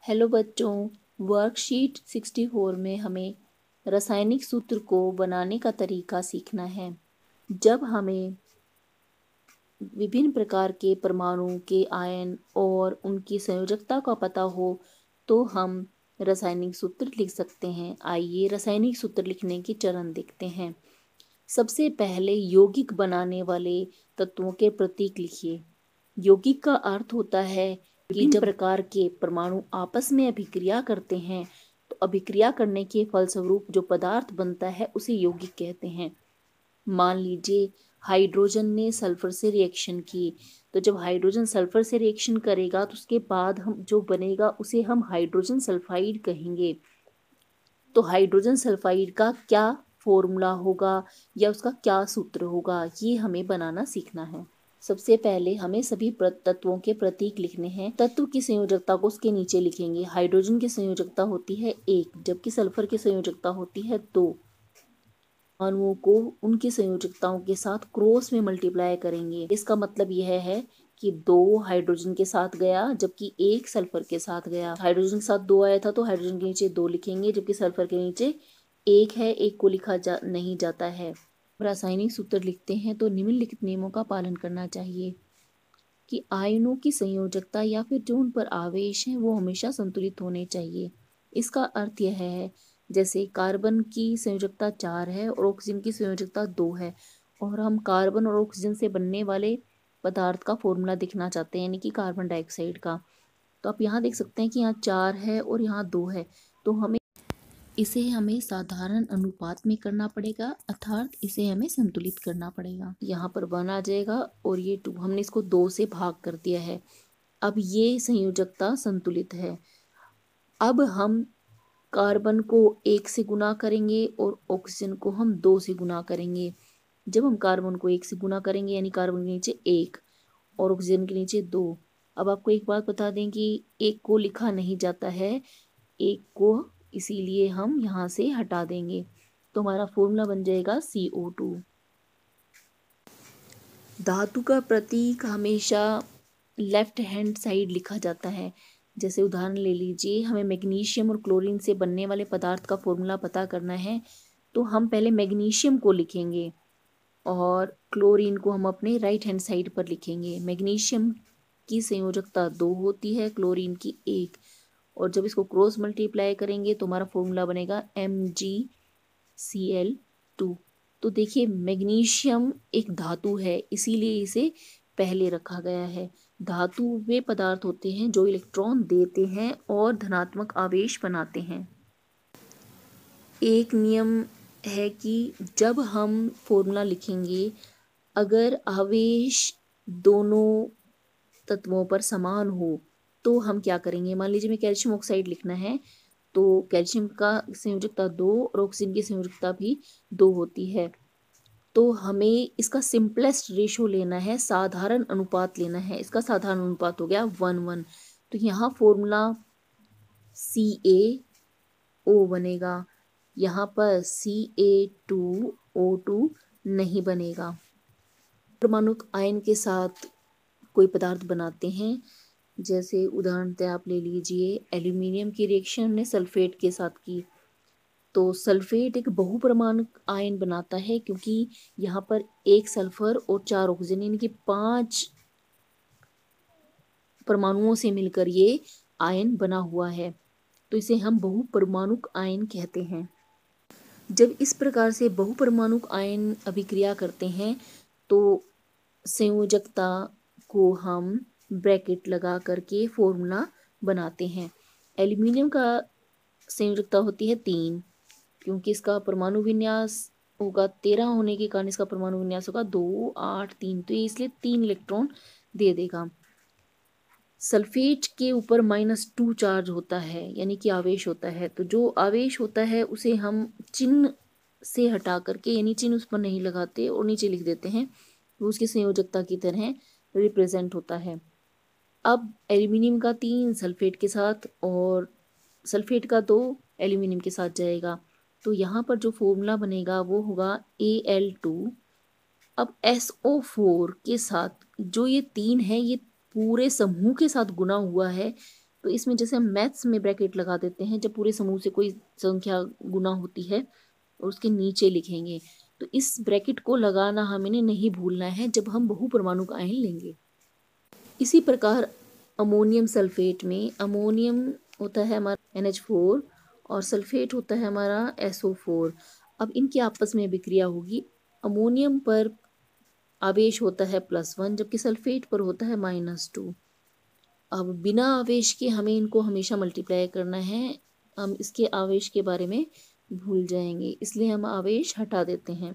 Hello बच्चों, worksheet 64 में हमें रासायनिक सूत्र को बनाने का तरीका सीखना है। जब हमें विभिन्न प्रकार के परमाणु के आयन और उनकी संयोजकता का पता हो तो हम रासायनिक सूत्र लिख सकते हैं। आइए रासायनिक सूत्र लिखने के चरण देखते हैं। सबसे पहले यौगिक बनाने वाले तत्वों के प्रतीक लिखिए। यौगिक का अर्थ होता है कि जब प्रकार के परमाणु आपस में अभिक्रिया करते हैं तो अभिक्रिया करने के फलस्वरूप जो पदार्थ बनता है उसे यौगिक कहते हैं। मान लीजिए हाइड्रोजन ने सल्फर से रिएक्शन की, तो जब हाइड्रोजन सल्फर से रिएक्शन करेगा तो उसके बाद हम जो बनेगा उसे हम हाइड्रोजन सल्फाइड कहेंगे। तो हाइड्रोजन सल्फाइड का क्या फॉर्मूला होगा या उसका क्या सूत्र होगा, ये हमें बनाना सीखना है। सबसे पहले हमें सभी तत्वों के प्रतीक लिखने हैं। तत्व की संयोजकता को उसके नीचे लिखेंगे। हाइड्रोजन की संयोजकता होती है 1, जबकि सल्फर की संयोजकता होती है 2। अणुओं को उनकी संयोजकताओं के साथ क्रॉस में मल्टीप्लाई करेंगे। इसका मतलब यह है कि 2 हाइड्रोजन के साथ गया जबकि 1 सल्फर के साथ गया। हाइड्रोजन के साथ 2 आया था तो हाइड्रोजन के नीचे 2 लिखेंगे, जबकि सल्फर के नीचे 1 है, 1 को लिखा नहीं जाता है। रासायनिक सूत्र लिखते हैं तो निम्नलिखित नियमों का पालन करना चाहिए कि आयनों की संयोजकता या फिर जो उन पर आवेश है वो हमेशा संतुलित होने चाहिए। इसका अर्थ यह है, जैसे कार्बन की संयोजकता 4 है और ऑक्सीजन की संयोजकता 2 है और हम कार्बन और ऑक्सीजन से बनने वाले पदार्थ का फॉर्मूला देखना चाहते हैं, यानी कि कार्बन डाइऑक्साइड का। तो आप यहाँ देख सकते हैं कि यहाँ 4 है और यहाँ 2 है, तो इसे हमें साधारण अनुपात में करना पड़ेगा, अर्थात इसे हमें संतुलित करना पड़ेगा। यहाँ पर 1 आ जाएगा और ये 2, हमने इसको 2 से भाग कर दिया है। अब ये संयोजकता संतुलित है। अब हम कार्बन को 1 से गुना करेंगे और ऑक्सीजन को हम 2 से गुना करेंगे। जब हम कार्बन को 1 से गुना करेंगे यानी कार्बन के नीचे 1 और ऑक्सीजन के नीचे 2। अब आपको एक बात बता दें कि 1 को लिखा नहीं जाता है, 1 को इसीलिए हम यहाँ से हटा देंगे, तो हमारा फॉर्मूला बन जाएगा CO2। धातु का प्रतीक हमेशा लेफ्ट हैंड साइड लिखा जाता है। जैसे उदाहरण ले लीजिए, हमें मैग्नीशियम और क्लोरीन से बनने वाले पदार्थ का फॉर्मूला पता करना है, तो हम पहले मैग्नीशियम को लिखेंगे और क्लोरीन को हम अपने राइट हैंड साइड पर लिखेंगे। मैग्नीशियम की संयोजकता 2 होती है, क्लोरीन की 1, और जब इसको क्रॉस मल्टीप्लाई करेंगे तो हमारा फॉर्मूला बनेगा MgCl2। तो देखिए मैग्नीशियम एक धातु है, इसीलिए इसे पहले रखा गया है। धातु वे पदार्थ होते हैं जो इलेक्ट्रॉन देते हैं और धनात्मक आवेश बनाते हैं। एक नियम है कि जब हम फॉर्मूला लिखेंगे, अगर आवेश दोनों तत्वों पर समान हो तो हम क्या करेंगे। मान लीजिए मैं कैल्शियम ऑक्साइड लिखना है, तो कैल्शियम का संयोजकता 2 और ऑक्सीजन की संयोजकता भी 2 होती है, तो हमें इसका सिंपलेस्ट रेशो लेना है, साधारण अनुपात लेना है। इसका साधारण अनुपात हो गया 1:1, तो यहाँ फॉर्मूला CaO बनेगा, यहाँ पर Ca2O2 नहीं बनेगा। परमाणु आयन के साथ कोई पदार्थ बनाते हैं, जैसे उदाहरण से आप ले लीजिए एल्यूमिनियम की रिएक्शन ने सल्फेट के साथ की, तो सल्फेट एक बहुपरमाणुक आयन बनाता है क्योंकि यहाँ पर 1 सल्फर और 4 ऑक्सीजन यानी कि 5 परमाणुओं से मिलकर ये आयन बना हुआ है, तो इसे हम बहुपरमाणुक आयन कहते हैं। जब इस प्रकार से बहुपरमाणुक आयन अभिक्रिया करते हैं तो संयोजकता को हम ब्रैकेट लगा करके फॉर्मूला बनाते हैं। एल्यूमिनियम का संयोजकता होती है 3, क्योंकि इसका परमाणु विन्यास होगा 13 होने के कारण इसका परमाणु विन्यास होगा 2 8 3, तो ये इसलिए 3 इलेक्ट्रॉन दे देगा। सल्फेट के ऊपर -2 चार्ज होता है, यानी कि आवेश होता है, तो जो आवेश होता है उसे हम चिन्ह से हटा करके, यानी चिन्ह उस पर नहीं लगाते और नीचे लिख देते हैं, वो उसकी संयोजकता की तरह रिप्रेजेंट होता है। अब एल्यूमिनियम का 3 सल्फेट के साथ और सल्फेट का 2 एल्यूमिनियम के साथ जाएगा, तो यहाँ पर जो फॉर्मूला बनेगा वो होगा Al2। अब SO4 के साथ जो ये 3 है, ये पूरे समूह के साथ गुना हुआ है, तो इसमें जैसे हम मैथ्स में ब्रैकेट लगा देते हैं जब पूरे समूह से कोई संख्या गुना होती है और उसके नीचे लिखेंगे, तो इस ब्रैकेट को लगाना हमें नहीं भूलना है जब हम बहुपरमाणुक आयन लेंगे। इसी प्रकार अमोनियम सल्फेट में अमोनियम होता है हमारा NH4 और सल्फेट होता है हमारा SO4। अब इनकी आपस में विक्रिया होगी। अमोनियम पर आवेश होता है +1 जबकि सल्फेट पर होता है -2। अब बिना आवेश के हमें इनको हमेशा मल्टीप्लाई करना है, हम इसके आवेश के बारे में भूल जाएंगे, इसलिए हम आवेश हटा देते हैं।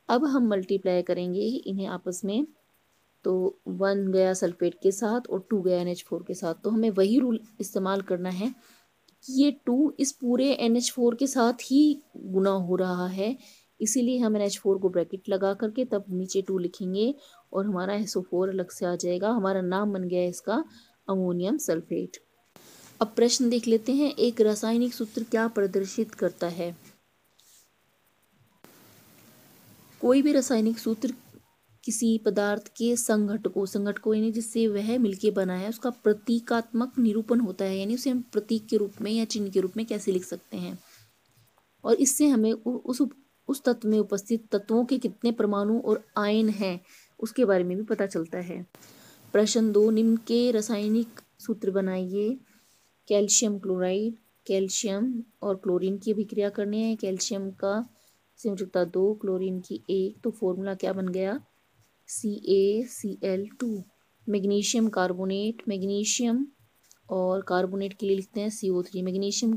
अब हम मल्टीप्लाई करेंगे इन्हें आपस में, तो 1 गया सल्फेट के साथ और 2 गया NH4 के साथ। तो हमें वही रूल इस्तेमाल करना है कि ये 2 इस पूरे NH4 के साथ ही गुना हो रहा है, इसीलिए हम NH4 को ब्रैकेट लगा करके तब नीचे 2 लिखेंगे और हमारा SO4 अलग से आ जाएगा। हमारा नाम बन गया इसका अमोनियम सल्फेट। अब प्रश्न देख लेते हैं, एक रासायनिक सूत्र क्या प्रदर्शित करता है? कोई भी रासायनिक सूत्र किसी पदार्थ के संघटकों यानी जिससे वह मिलके बना है उसका प्रतीकात्मक निरूपण होता है, यानी उसे हम प्रतीक के रूप में या चिन्ह के रूप में कैसे लिख सकते हैं, और इससे हमें उस तत्व में उपस्थित तत्वों के कितने परमाणु और आयन हैं उसके बारे में भी पता चलता है। प्रश्न 2, निम्न के रासायनिक सूत्र बनाइए। कैल्शियम क्लोराइड, कैल्शियम और क्लोरीन की अभिक्रिया करनी है। कैल्शियम का संयोजकता 2, क्लोरीन की 1, तो फॉर्मूला क्या बन गया? CaCl2। मैग्नीशियम कार्बोनेट, मैग्नीशियम और कार्बोनेट के लिए लिखते हैं CO3। मैग्नीशियम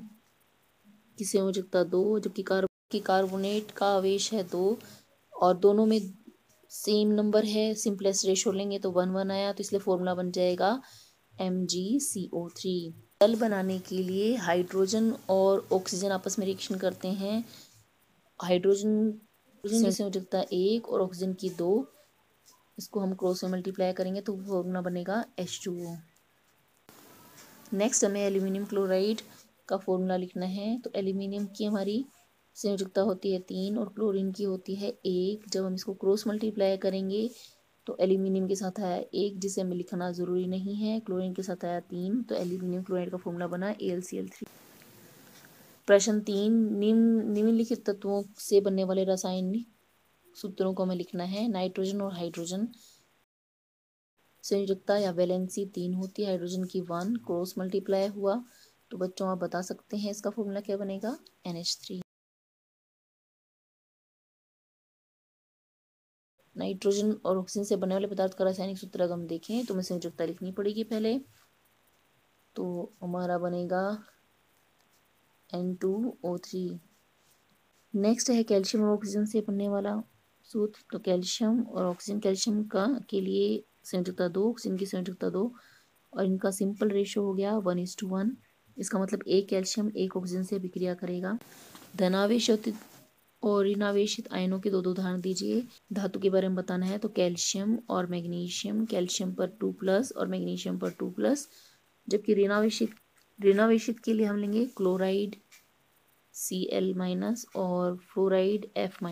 की संयोजकता 2 जबकि कार्बोनेट का आवेश है 2 और दोनों में सेम नंबर है, सिंपलेस्ट रेशो लेंगे तो 1:1 आया, तो इसलिए फॉर्मूला बन जाएगा MgCO3। जल बनाने के लिए हाइड्रोजन और ऑक्सीजन आपस में रिएक्शन करते हैं। हाइड्रोजन की संयोजकता 1 और ऑक्सीजन की 2, इसको हम क्रॉस में मल्टीप्लाई करेंगे तो फॉर्मूला बनेगा H2O। नेक्स्ट हमें एल्यूमिनियम क्लोराइड का फॉर्मूला लिखना है। तो एल्यूमिनियम की हमारी संयोजकता होती है 3 और क्लोरीन की होती है 1। जब हम इसको क्रॉस मल्टीप्लाई करेंगे तो एल्यूमिनियम के साथ आया 1 जिसे हमें लिखना ज़रूरी नहीं है, क्लोरीन के साथ आया 3, तो एल्यूमिनियम क्लोराइड का फॉर्मूला बना AlCl3। प्रश्न 3, निम्नलिखित तत्वों से बनने वाले रासायनिक सूत्रों को हमें लिखना है। नाइट्रोजन और हाइड्रोजन संयोजकता या वैलेंसी 3 होती है, हाइड्रोजन की 1, क्रॉस मल्टीप्लाई हुआ तो बच्चों आप बता सकते हैं इसका फॉर्मूला क्या बनेगा? NH3। नाइट्रोजन और ऑक्सीजन से बनने वाले पदार्थ का रासायनिक सूत्र अगर हम देखें तो हमें संयोजकता लिखनी पड़ेगी पहले, तो हमारा बनेगा N2O3। नेक्स्ट है कैल्शियम और ऑक्सीजन से बनने वाला सूत्र। तो कैल्शियम और ऑक्सीजन, कैल्शियम का के लिए संयोजकता 2, ऑक्सीजन की संयोजकता 2 और इनका सिंपल रेशो हो गया 1:1। इसका मतलब एक कैल्शियम एक ऑक्सीजन से अभिक्रिया करेगा। धनावेशित और ऋणावेशित आयनों के 2 उदाहरण दीजिए। धातु के बारे में बताना है, तो कैल्शियम और मैग्नीशियम, कैल्शियम पर 2+ और मैग्नीशियम पर 2+, जबकि ऋणावेशित के लिए हम लेंगे क्लोराइड Cl- और फ्लोराइड F-।